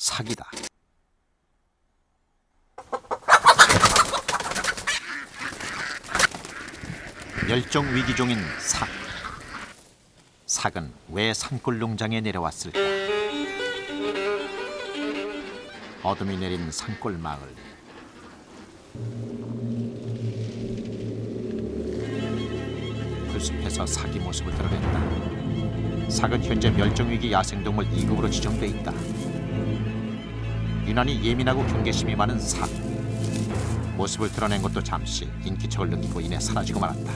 사기다. 멸종 위기종인 삭. 삭은 왜 산골 농장에 내려왔을까? 어둠이 내린 산골 마을. 풀숲에서 삭이 모습을 드러냈다. 삭은 현재 멸종위기 야생동물 2급으로 지정돼 있다. 유난히 예민하고 경계심이 많은 삭. 모습을 드러낸 것도 잠시 인기척을 느끼고 이내 사라지고 말았다.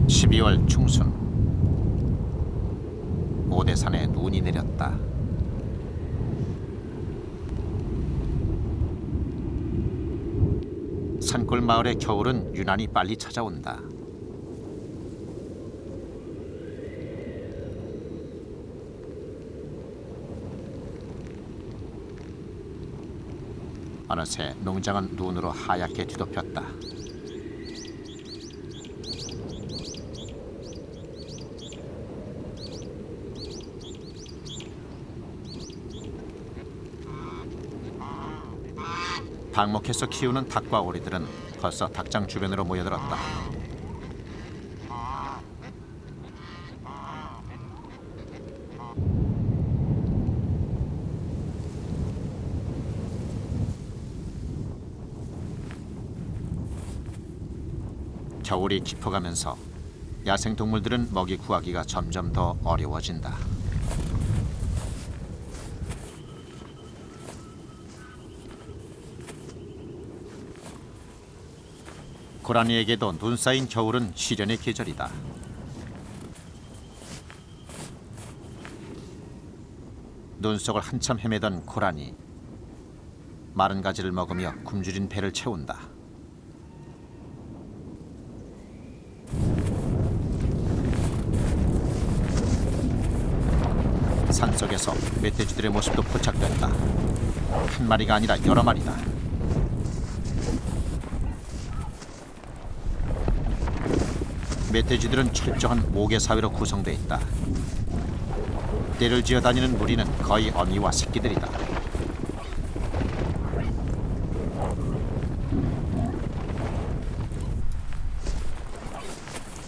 (12월) 중순 오대산에 눈이 내렸다. 산골 마을의 겨울은 유난히 빨리 찾아온다. 어느새 농장은 눈으로 하얗게 뒤덮였다. 방목해서 키우는 닭과 오리들은 벌써 닭장 주변으로 모여들었다. 겨울이 깊어가면서 야생동물들은 먹이 구하기가 점점 더 어려워진다. 고라니에게도 눈 쌓인 겨울은 시련의 계절이다. 눈 속을 한참 헤매던 고라니. 마른 가지를 먹으며 굶주린 배를 채운다. 산속에서 멧돼지들의 모습도 포착된다. 한 마리가 아니라 여러 마리다. 멧돼지들은 철저한 모계 사회로 구성되어 있다. 떼를 지어 다니는 무리는 거의 어미와 새끼들이다.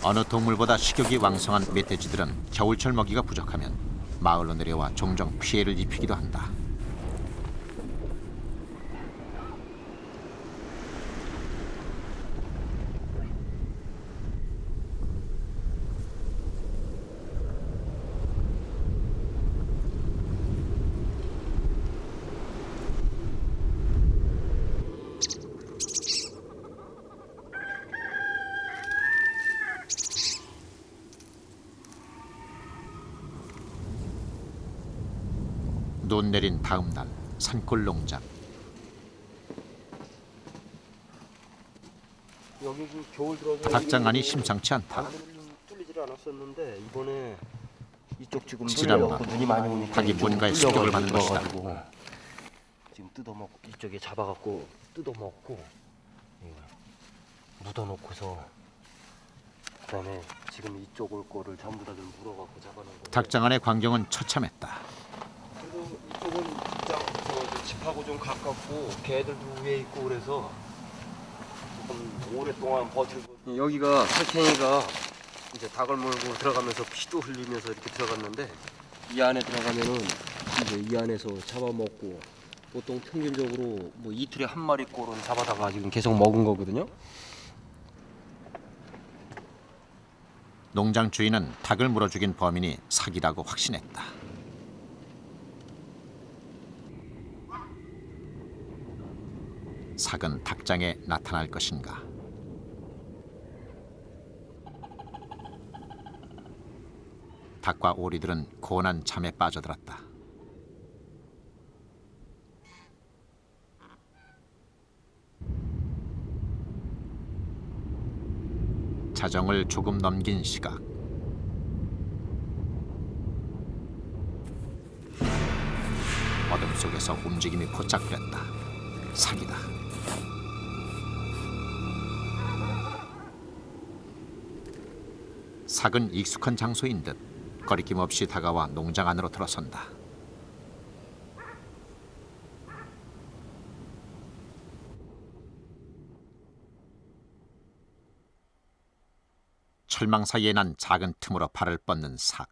어느 동물보다 식욕이 왕성한 멧돼지들은 겨울철 먹이가 부족하면 마을로 내려와 종종 피해를 입히기도 한다. 눈 내린 다음 날 산골 농장. 여기 그 겨울 들어서 닭장 안이 심상치 않다. 뚫리질 않았었는데 이번에 이쪽 지금 지난번 눈이 많이 오니까 닭이 뭔가의 습격을 받는 것이다. 지금 뜯어먹고 이쪽에 잡아갖고 뜯어먹고 묻어놓고서 그다음에 지금 이쪽 올 거를 전부 다 좀 물어갖고 잡아놓은 거. 닭장 안의 광경은 처참했다. 그래도 이쪽은 진짜 저 집하고 좀 가깝고 개들도 위에 있고 그래서 조금 오랫동안 버티고. 여기가 살쾡이가 이제 닭을 몰고 들어가면서 피도 흘리면서 이렇게 들어갔는데 이 안에 들어가면은 이제 이 안에서 잡아먹고 보통 평균적으로 뭐 이틀에 한 마리 꼴은 잡아다가 지금 계속 먹은 거거든요. 농장 주인은 닭을 물어 죽인 범인이 사기라고 확신했다. 삭은 닭장에 나타날 것인가? 닭과 오리들은 고난 잠에 빠져들었다. 자정을 조금 넘긴 시각. 어둠 속에서 움직임이 포착됐다. 사기다. 삭은 익숙한 장소인 듯 거리낌 없이 다가와 농장 안으로 들어선다. 철망 사이에 난 작은 틈으로 발을 뻗는 삭.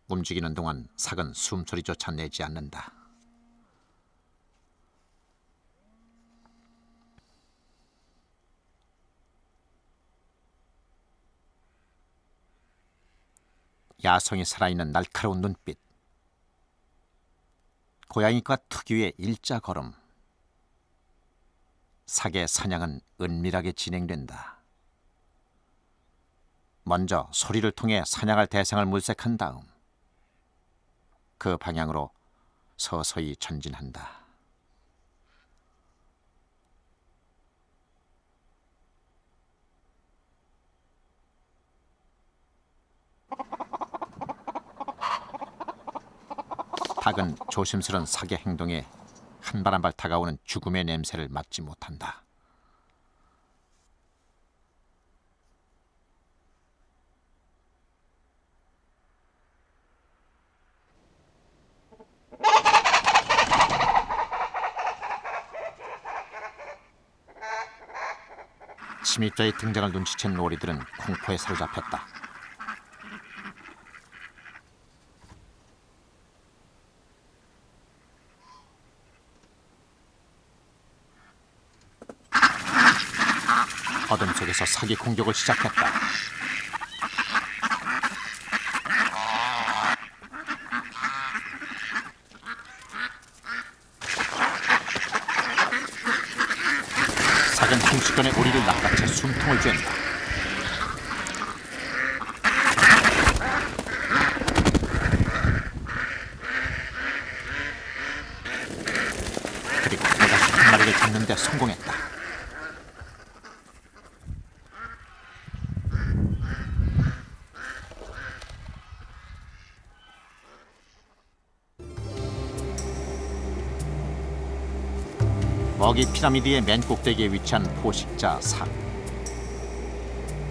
움직이는 동안 삭은 숨소리조차 내지 않는다. 야성이 살아있는 날카로운 눈빛, 고양이과 특유의 일자 걸음. 삭의 사냥은 은밀하게 진행된다. 먼저 소리를 통해 사냥할 대상을 물색한 다음 그 방향으로 서서히 전진한다. 닭은 조심스런 삭의 행동에 한 발 한 발 다가오는 죽음의 냄새를 맡지 못한다. 침입자의 등장을 눈치챈 오리들은 공포에 사로잡혔다. 어둠 속에서 삭이 공격을 시작했다. 삭은 순식간에 오리를 낚아채 숨통을 쬐는다. 그리고 또다시 한 마리를 잡는 데 성공했다. 먹이 피라미드의 맨 꼭대기에 위치한 포식자 삭.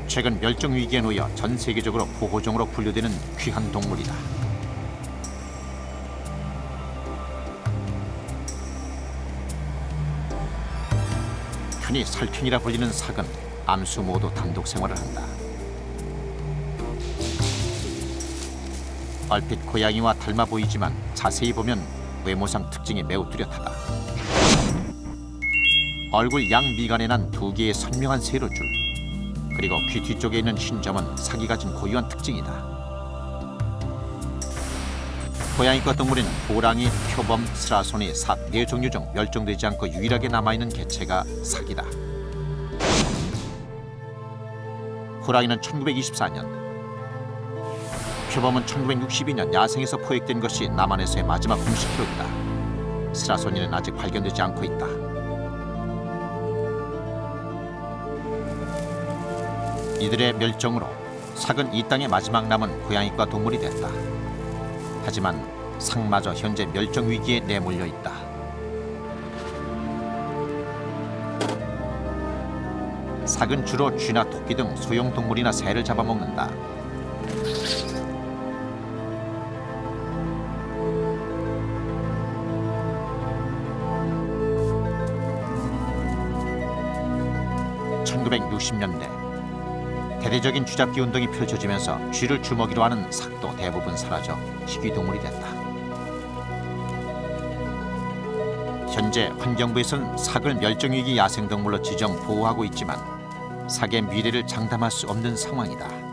최근 멸종 위기에 놓여 전 세계적으로 보호종으로 분류되는 귀한 동물이다. 흔히 살쾡이라 불리는 삭은 암수 모두 단독 생활을 한다. 얼핏 고양이와 닮아 보이지만 자세히 보면 외모상 특징이 매우 뚜렷하다. 얼굴 양미간에 난 두 개의 선명한 세로줄, 그리고 귀 뒤쪽에 있는 흰 점은 삭이 가진 고유한 특징이다. 고양이과 동물인 호랑이, 표범, 스라소니, 삭 네 종류 중 멸종되지 않고 유일하게 남아있는 개체가 삭이다. 호랑이는 1924년, 표범은 1962년 야생에서 포획된 것이 남한에서의 마지막 공식 기록이다. 스라소니는 아직 발견되지 않고 있다. 이들의 멸종으로 삭은 이 땅의 마지막 남은 고양이과 동물이 됐다. 하지만 삭마저 현재 멸종 위기에 내몰려 있다. 삭은 주로 쥐나 토끼 등 소형 동물이나 새를 잡아먹는다. (1960년대) 대대적인 쥐잡기 운동이 펼쳐지면서 쥐를 주먹이로 하는 삭도 대부분 사라져 희귀동물이 됐다. 현재 환경부에서는 삭을 멸종위기 야생동물로 지정 보호하고 있지만 삭의 미래를 장담할 수 없는 상황이다.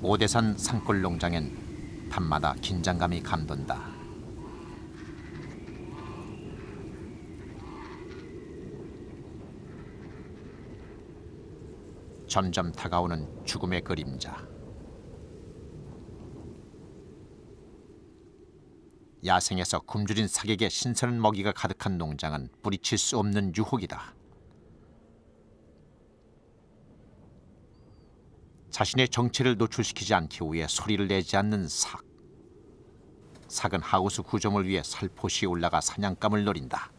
오대산 산골 농장엔 밤마다 긴장감이 감돈다. 점점 다가오는 죽음의 그림자. 야생에서 굶주린 사객의 신선한 먹이가 가득한 농장은 뿌리칠 수 없는 유혹이다. 자신의 정체를 노출시키지 않기 위해 소리를 내지 않는 삭. 삭은 하우스 구조물 위에 살포시 올라가 사냥감을 노린다.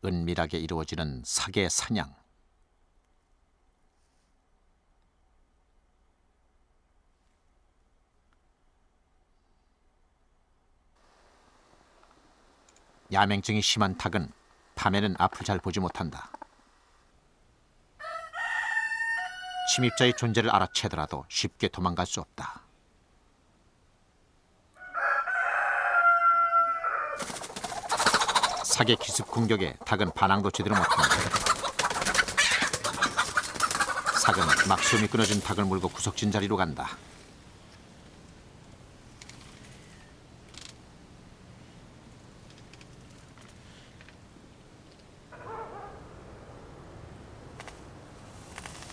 은밀하게 이루어지는 삭의 사냥. 야맹증이 심한 닭은 밤에는 앞을 잘 보지 못한다. 침입자의 존재를 알아채더라도 쉽게 도망갈 수 없다. 삭의 기습 공격에 닭은 반항도 제대로 못한다. 삭은 막숨이 끊어진 닭을 물고 구석진 자리로 간다.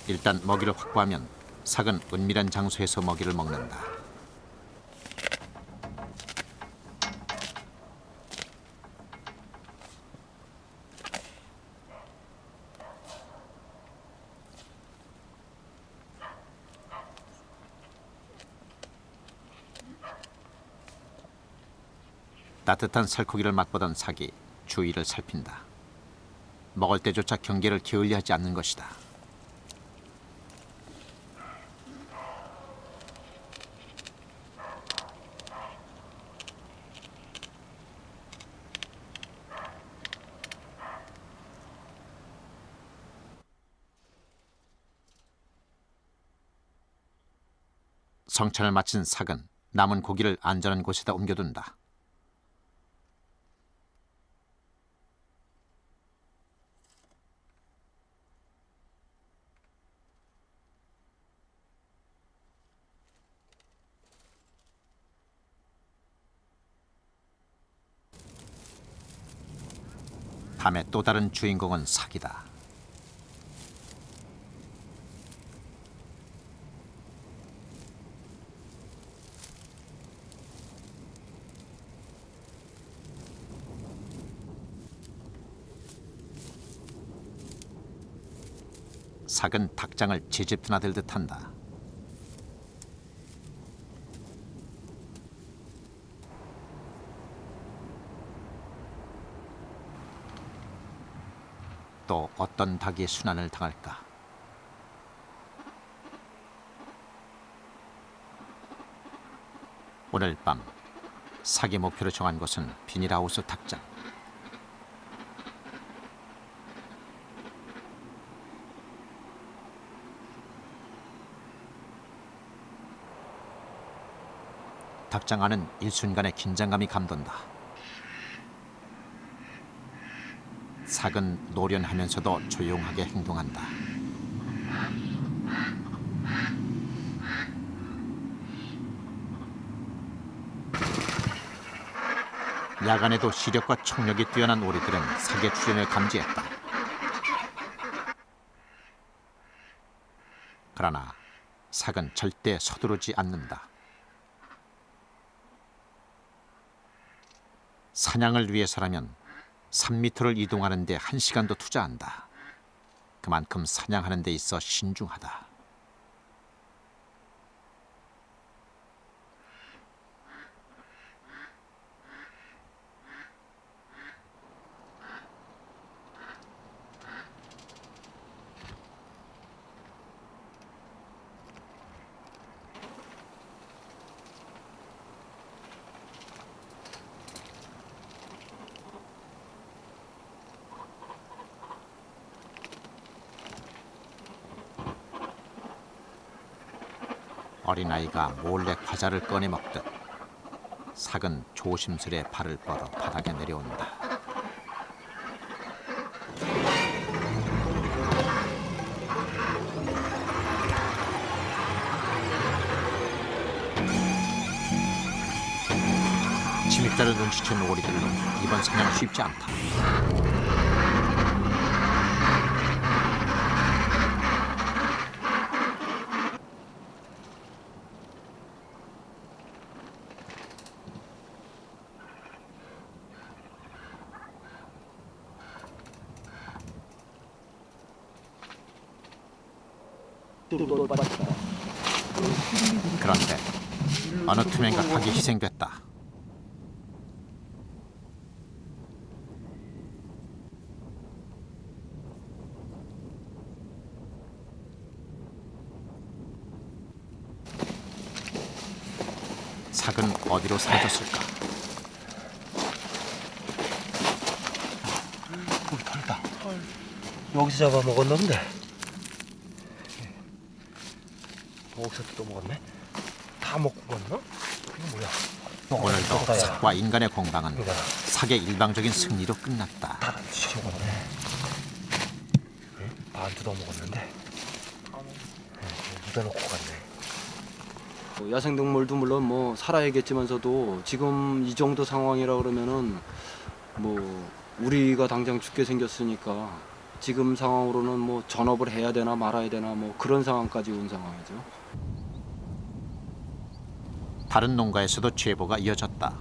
일단 먹이를 확보하면 삭은 은밀한 장소에서 먹이를 먹는다. 따뜻한 살코기를 맛보던 삭이 주위를 살핀다. 먹을 때조차 경계를 게을리하지 않는 것이다. 성찬을 마친 삭은 남은 고기를 안전한 곳에다 옮겨둔다. 밤의 또 다른 주인공은 삭이다. 삭은 닭장을 제집 드나들 듯한다. 또 어떤 닭이 순환을 당할까? 오늘 밤 삭의 목표로 정한 곳은 비닐하우스 닭장. 닭장 안은 일순간의 긴장감이 감돈다. 삭은 노련하면서도 조용하게 행동한다. 야간에도 시력과 촉력이 뛰어난 오리들은 삭의 출현을 감지했다. 그러나 삭은 절대 서두르지 않는다. 사냥을 위해서라면 3미터를 이동하는 데 1시간도 투자한다. 그만큼 사냥하는 데 있어 신중하다. 어린아이가 몰래 과자를 꺼내 먹듯 삭은 조심스레 발을 뻗어 바닥에 내려온다. 침입자를 눈치챈 오리들로 이번 사냥은 쉽지 않다. 그런데 어느 투명인가 닭이 희생됐다. 삭은 어디로 사라졌을까? 털다. 여기서 잡아먹었나 본데. 여기서 또 먹었네. 다 먹고 갔나? 이게 뭐야? 오늘도 삭과 인간의 공방은 이거다. 삭의 일방적인 승리로 끝났다. 다 치워먹었네. 반도 더 먹었는데. 입에 넣고 갔네. 야생동물도 물론 뭐 살아야겠지만서도 지금 이 정도 상황이라 그러면은 뭐 우리가 당장 죽게 생겼으니까 지금 상황으로는 뭐 전업을 해야 되나 말아야 되나 뭐 그런 상황까지 온 상황이죠. 다른 농가에서도 제보가 이어졌다.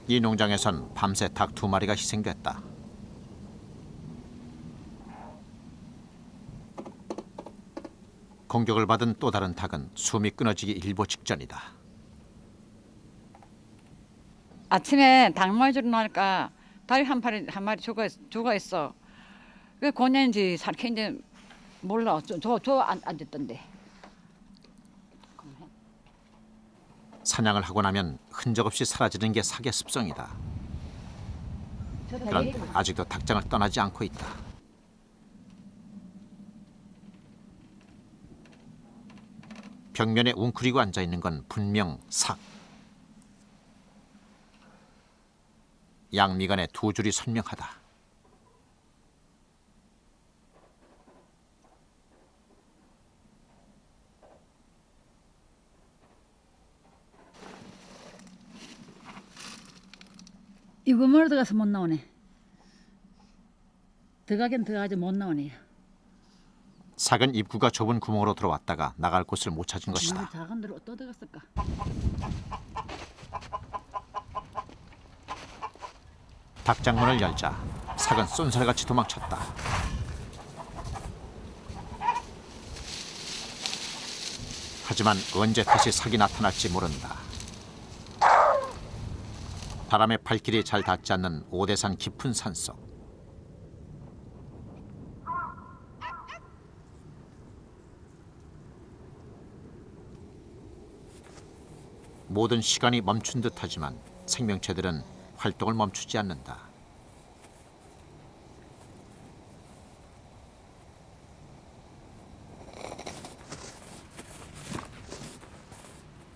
이 농장에선 밤새 닭 2마리가 희생됐다. 공격을 받은 또 다른 닭은 숨이 끊어지기 일보 직전이다. 아침에 닭말주로 나니까 닭이 한 마리 죽어 있어. 그 고년인지 살쾡인지 몰라. 저 앉았던데. 사냥을 하고 나면 흔적 없이 사라지는 게 삭의 습성이다. 그런데 아직도 닭장을 떠나지 않고 있다. 벽면에 웅크리고 앉아있는 건 분명 삭. 양미간의 두 줄이 선명하다. 이거 멀어 들어가서 못 나오네. 들어가긴 들어가지 못 나오네. 삭은 입구가 좁은 구멍으로 들어왔다가 나갈 곳을 못 찾은 것이다. 작은 데로 또 들어갔을까? 닭장문을 열자 삭은 쏜살같이 도망쳤다. 하지만 언제 다시 삭이 나타날지 모른다. 바람에 발길이 잘 닿지 않는 오대산 깊은 산속. 모든 시간이 멈춘 듯하지만 생명체들은 활동을 멈추지 않는다.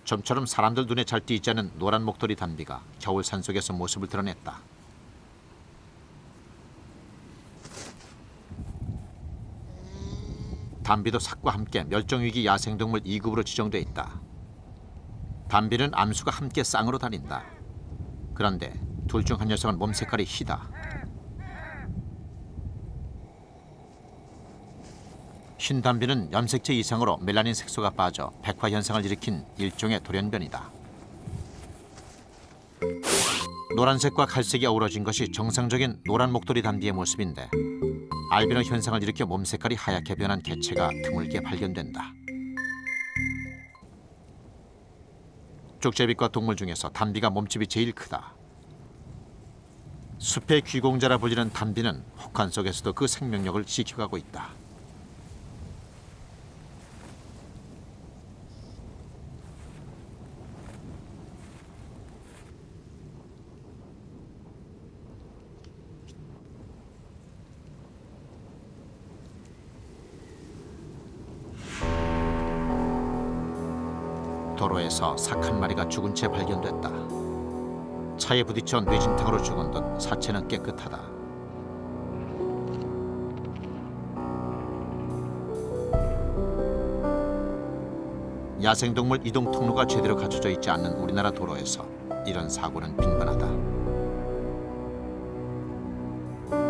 좀처럼 사람들 눈에 잘 띄지 않는 노란 목도리 단비가 겨울 산속에서 모습을 드러냈다. 단비도 삭과 함께 멸종위기 야생동물 2급으로 지정돼 있다. 단비는 암수가 함께 쌍으로 다닌다. 그런데 둘 중 한 녀석은 몸 색깔이 희다. 흰 단비는 염색체 이상으로 멜라닌 색소가 빠져 백화 현상을 일으킨 일종의 돌연변이다. 노란색과 갈색이 어우러진 것이 정상적인 노란 목도리 단비의 모습인데 알비노 현상을 일으켜 몸 색깔이 하얗게 변한 개체가 드물게 발견된다. 족제비과 동물 중에서 단비가 몸집이 제일 크다. 숲의 귀공자라 불리는 단비는 혹한 속에서도 그 생명력을 지켜가고 있다. 도로에서 삭 한 마리가 죽은 채 발견됐다. 차에 부딪혀 뇌진탕으로 죽은 듯 사체는 깨끗하다. 야생동물 이동 통로가 제대로 갖춰져 있지 않는 우리나라 도로에서 이런 사고는 빈번하다.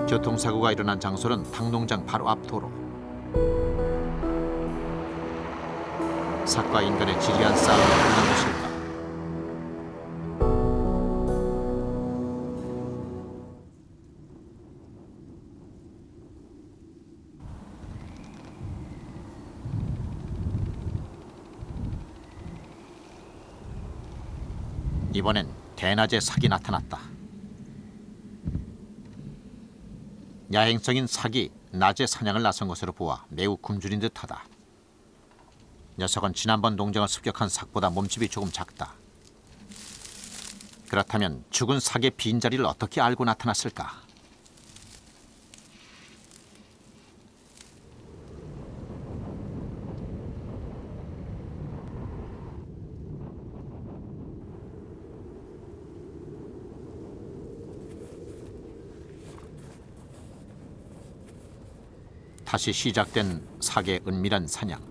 교통사고가 일어난 장소는 닭농장 바로 앞 도로. 삭과 인간의 지리한 싸움이 끝난 것일까? 이번엔 대낮에 삭이 나타났다. 야행성인 삭이 낮에 사냥을 나선 것으로 보아 매우 굶주린 듯하다. 녀석은 지난번 농장을 습격한 삭보다 몸집이 조금 작다. 그렇다면 죽은 삭의 빈자리를 어떻게 알고 나타났을까? 다시 시작된 삭의 은밀한 사냥.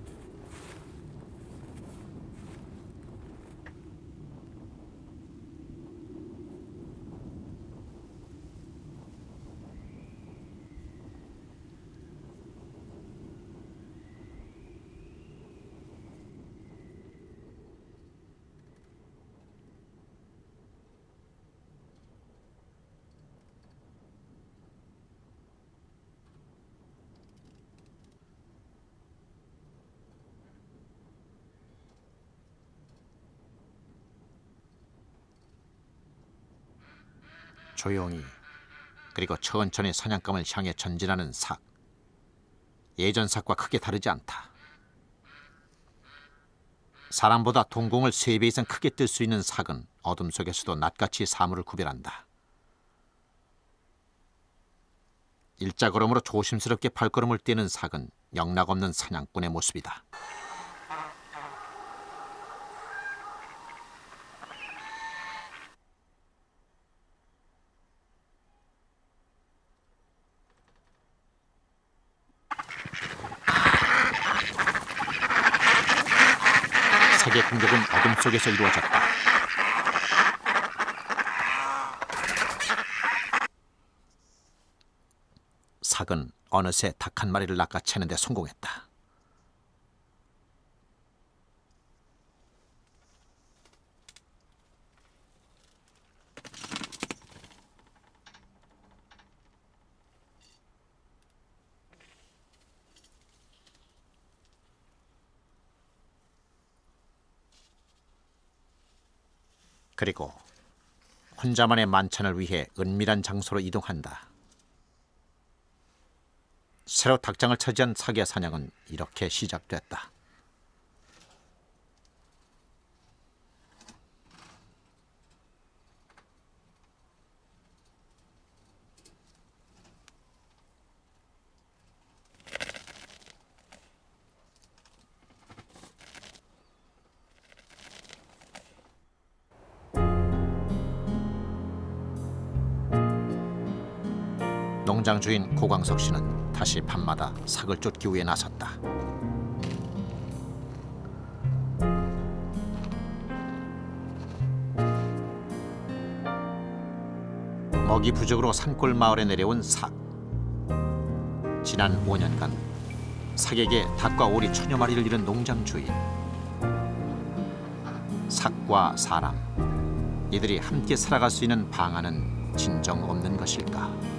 조용히 그리고 천천히 사냥감을 향해 전진하는 삭. 예전 삭과 크게 다르지 않다. 사람보다 동공을 3배 이상 크게 뜰 수 있는 삭은 어둠 속에서도 낫같이 사물을 구별한다. 일자걸음으로 조심스럽게 발걸음을 떼는 삭은 영락없는 사냥꾼의 모습이다. 삭의 공격은 어둠 속에서 이루어졌다. 삭은 어느새 닭 한 마리를 낚아채는 데 성공했다. 그리고 혼자만의 만찬을 위해 은밀한 장소로 이동한다. 새로 닭장을 차지한 삭의 사냥은 이렇게 시작됐다. 농장 주인 고광석 씨는 다시 밤마다 삭을 쫓기 위해 나섰다. 먹이 부족으로 산골 마을에 내려온 삭. 지난 5년간 삭에게 닭과 오리 천여 마리를 잃은 농장 주인. 삭과 사람, 이들이 함께 살아갈 수 있는 방안은 진정 없는 것일까?